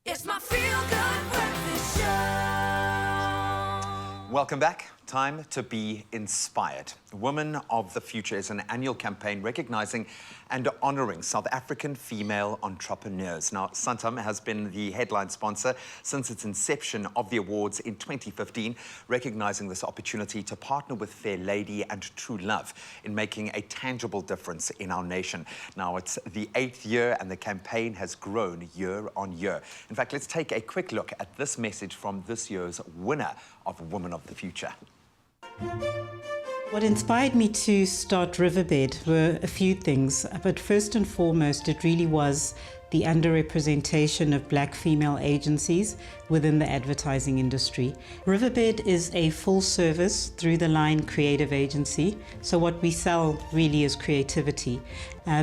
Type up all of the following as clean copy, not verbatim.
It's my feel-good breakfast show. Welcome back. Time to be inspired. Women of the Future is an annual campaign recognizing and honoring South African female entrepreneurs. Now, SANTAM has been the headline sponsor since its inception of the awards in 2015, recognizing this opportunity to partner with Fair Lady and True Love in making a tangible difference in our nation. Now, it's the 8th year and the campaign has grown year on year. In fact, let's take a quick look at this message from this year's winner of Women of the Future. What inspired me to start Riverbed were a few things, but first and foremost, it really was the underrepresentation of black female agencies within the advertising industry. Riverbed is a full-service, through-the-line creative agency, so what we sell really is creativity.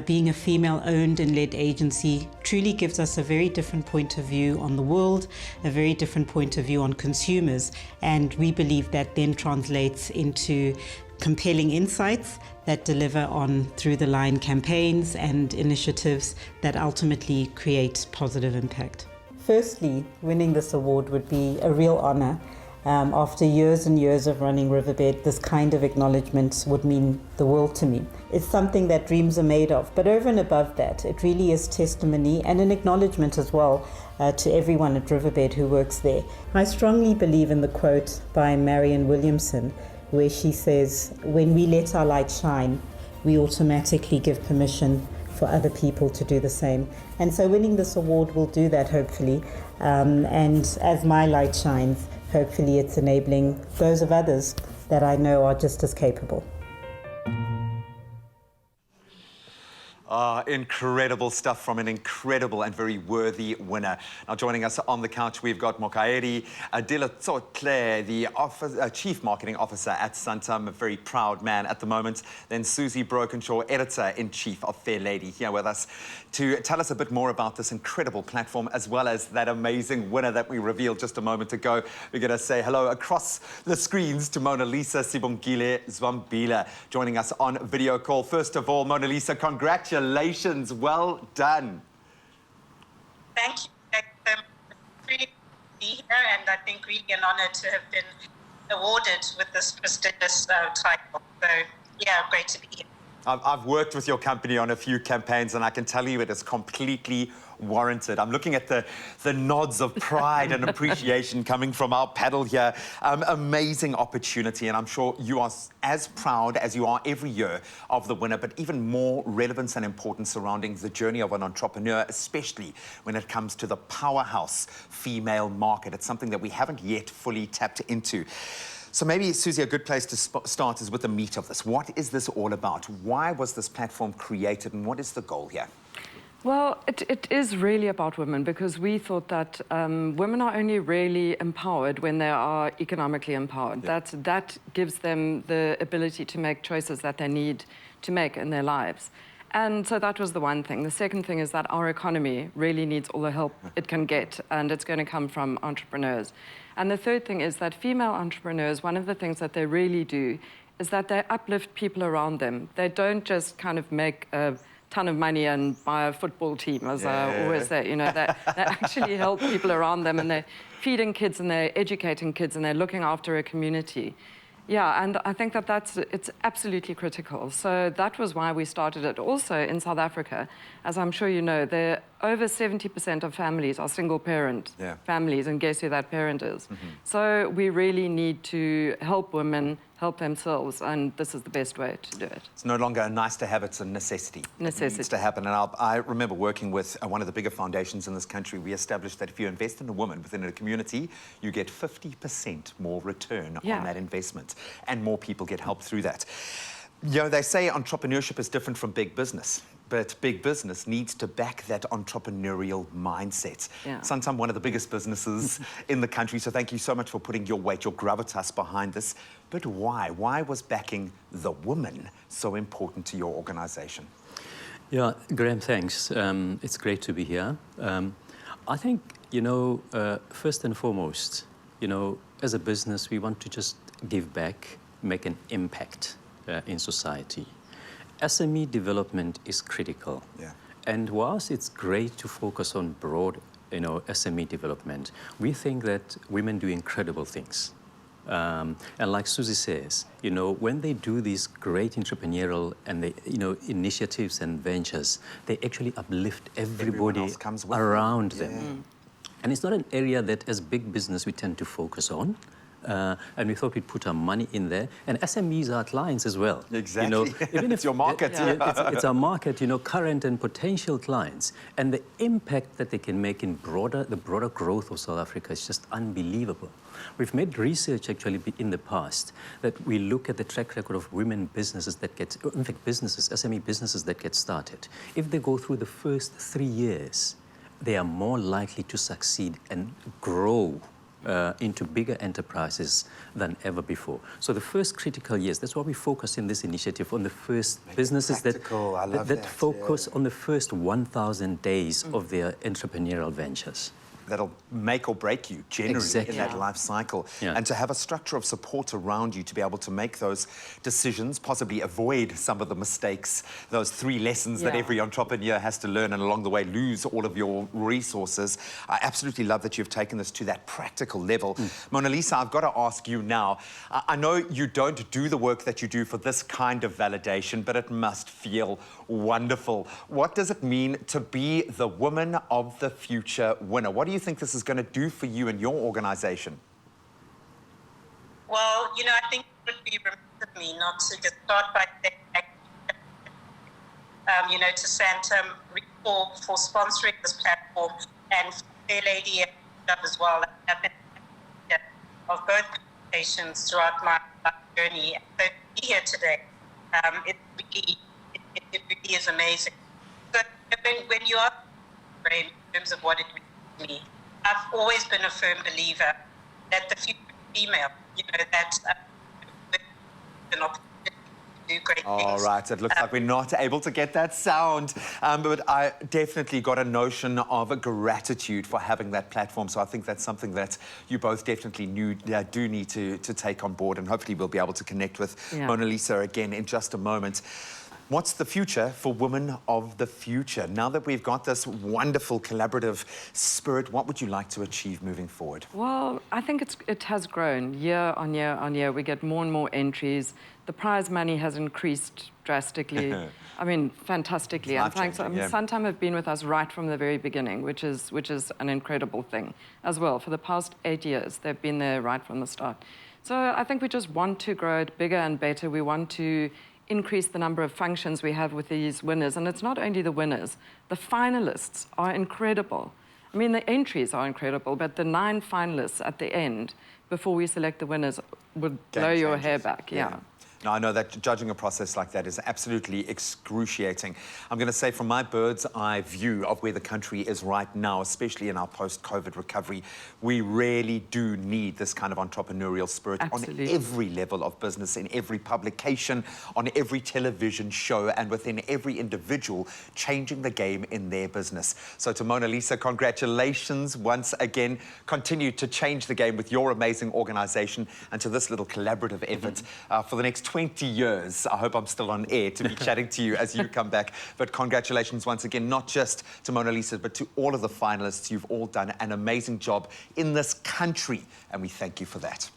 Being a female-owned and led agency truly gives us a very different point of view on the world, a very different point of view on consumers, and we believe that then translates into compelling insights that deliver on through-the-line campaigns and initiatives that ultimately create positive impact. Firstly, winning this award would be a real honor. After years and years of running Riverbed, this kind of acknowledgement would mean the world to me. It's something that dreams are made of, but over and above that, it really is testimony and an acknowledgement as well to everyone at Riverbed who works there. I strongly believe in the quote by Marianne Williamson, where she says, when we let our light shine, we automatically give permission for other people to do the same. And so winning this award will do that, hopefully. And as my light shines, hopefully it's enabling those of others that I know are just as capable. Incredible stuff from an incredible and very worthy winner. Now, joining us on the couch, we've got Mokaedi Dilatsotle, the Chief Marketing Officer at SANTAM, a very proud man at the moment. Then Susie Brokenshaw, Editor-in-Chief of Fair Lady, here with us to tell us a bit more about this incredible platform, as well as that amazing winner that we revealed just a moment ago. We're going to say hello across the screens to Mona Lisa Sibongile Zwambila, joining us on video call. First of all, Mona Lisa, congratulations. Well done. Thank you. I'm really to be here, and I think really an honor to have been awarded with this prestigious title. So, yeah, great to be here. I've worked with your company on a few campaigns, and I can tell you it is completely warranted. I'm looking at the nods of pride and appreciation coming from our panel here. Amazing opportunity, and I'm sure you are as proud as you are every year of the winner, but even more relevance and importance surrounding the journey of an entrepreneur, especially when it comes to the powerhouse female market. It's something that we haven't yet fully tapped into. So maybe, Susie, a good place to start is with the meat of this. What is this all about? Why was this platform created, and what is the goal here? Well, it is really about women, because we thought that women are only really empowered when they are economically empowered. Yeah. That gives them the ability to make choices that they need to make in their lives. And so that was the one thing. The second thing is that our economy really needs all the help it can get, and it's going to come from entrepreneurs. And the third thing is that female entrepreneurs, one of the things that they really do is that they uplift people around them. They don't just kind of make a ton of money and buy a football team, as I always say. You know, they actually help people around them, and they're feeding kids, and they're educating kids, and they're looking after a community. Yeah, and I think that it's absolutely critical. So that was why we started it. Also in South Africa, as I'm sure you know, over 70% of families are single-parent families, and guess who that parent is? Mm-hmm. So we really need to help women help themselves, and this is the best way to do it. It's no longer a nice to have, it's a necessity. Necessity. It needs to happen. And I remember working with one of the bigger foundations in this country. We established that if you invest in a woman within a community, you get 50% more return on that investment, and more people get help through that. You know, they say entrepreneurship is different from big business, but big business needs to back that entrepreneurial mindset. Yeah. SANTAM, one of the biggest businesses in the country, so thank you so much for putting your weight, your gravitas behind this. But why? Why was backing the woman so important to your organization? Yeah, Graham, thanks. It's great to be here. I think, you know, first and foremost, you know, as a business, we want to just give back, make an impact in society. SME development is critical. Yeah. And whilst it's great to focus on broad SME development. We think that women do incredible things. And like Susie says, when they do these great entrepreneurial and initiatives and ventures, they actually uplift everybody else comes with around them. them. And it's not an area that, as big business, we tend to focus on. And we thought we'd put our money in there. And SMEs are our clients as well. Exactly. Even It's your market. it's our market, current and potential clients. And the impact that they can make in the broader growth of South Africa is just unbelievable. We've made research actually in the past that we look at the track record of women businesses that SME businesses that get started. If they go through the first 3 years, they are more likely to succeed and grow into bigger enterprises than ever before. So the first critical years, that's why we focus in this initiative on the first businesses that focus on the first 1,000 days of their entrepreneurial ventures. That'll make or break you generally in that life cycle. Yeah. And to have a structure of support around you to be able to make those decisions, possibly avoid some of the mistakes, those 3 lessons that every entrepreneur has to learn, and along the way lose all of your resources. I absolutely love that you've taken this to that practical level. Mona Lisa, I've got to ask you now, I know you don't do the work that you do for this kind of validation, but it must feel wonderful. What does it mean to be the Woman of the Future winner? What do you think this is going to do for you and your organization? Well, I think it would be remiss of me not to just start by saying thank you, to SANTAM for sponsoring this platform, and Fair Lady as well. I've been of both patients throughout my life journey. So to be here today, it really is amazing. So when you are in terms of what it means to me, I've always been a firm believer that the future female, that an opportunity to do great things. All right, it looks like we're not able to get that sound, but I definitely got a notion of a gratitude for having that platform. So I think that's something that you both definitely do need to take on board, and hopefully we'll be able to connect with Mona Lisa again in just a moment. What's the future for Women of the Future? Now that we've got this wonderful collaborative spirit, what would you like to achieve moving forward? Well, I think it has grown year on year on year. We get more and more entries. The prize money has increased drastically. I mean, fantastically. And thanks, SANTAM have been with us right from the very beginning, which is an incredible thing as well. For the past 8 years, they've been there right from the start. So I think we just want to grow it bigger and better. We want to increase the number of functions we have with these winners. And it's not only the winners. The finalists are incredible. I mean, the entries are incredible, but the 9 finalists at the end, before we select the winners, would blow your hair back. Yeah. Now, I know that judging a process like that is absolutely excruciating. I'm going to say, from my bird's eye view of where the country is right now, especially in our post-COVID recovery, we really do need this kind of entrepreneurial spirit on every level of business, in every publication, on every television show, and within every individual changing the game in their business. So to Mona Lisa, congratulations once again. Continue to change the game with your amazing organization, and to this little collaborative effort for the next 20 years. I hope I'm still on air to be chatting to you as you come back. But congratulations once again, not just to Mona Lisa, but to all of the finalists. You've all done an amazing job in this country, and we thank you for that.